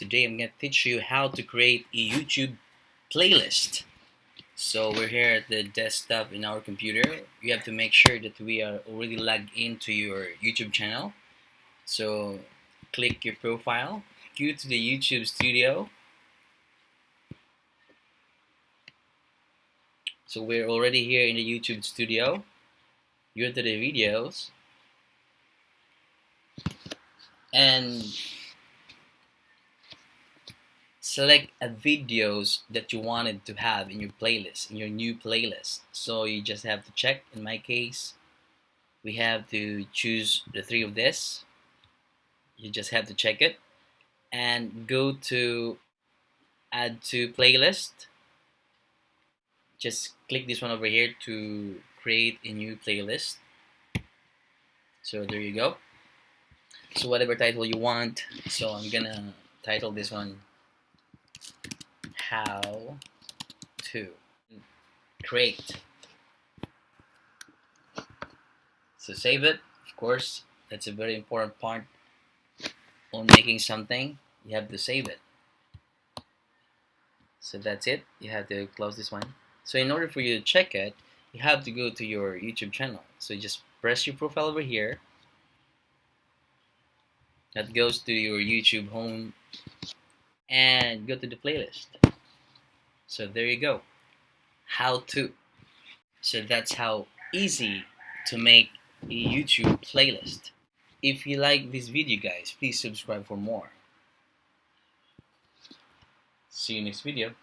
today I'm going to teach you how to create a YouTube playlist. So we're here at the desktop in our computer. You have to make sure that we are already logged into your YouTube channel. So click your profile, go to the YouTube studio. So we're already here in the YouTube studio. Go to the videos and select a videos that you wanted to have in your playlist, in your new playlist. So you just have to check. In my case, we have to choose the three of this. You just have to check it and go to add to playlist. Just click this one over here to create a new playlist. So there you go. So whatever title you want. So I'm gonna title this one how to create. So save it. Of course, that's a very important part on making something. You have to save it. So that's it. You have to close this one. So in order for you to check it, you have to go to your YouTube channel. So you just press your profile over here. That goes to your YouTube home and go to the playlist. So there you go. How to. So that's how easy to make a YouTube playlist. If you like this video, guys, please subscribe for more. See you next video.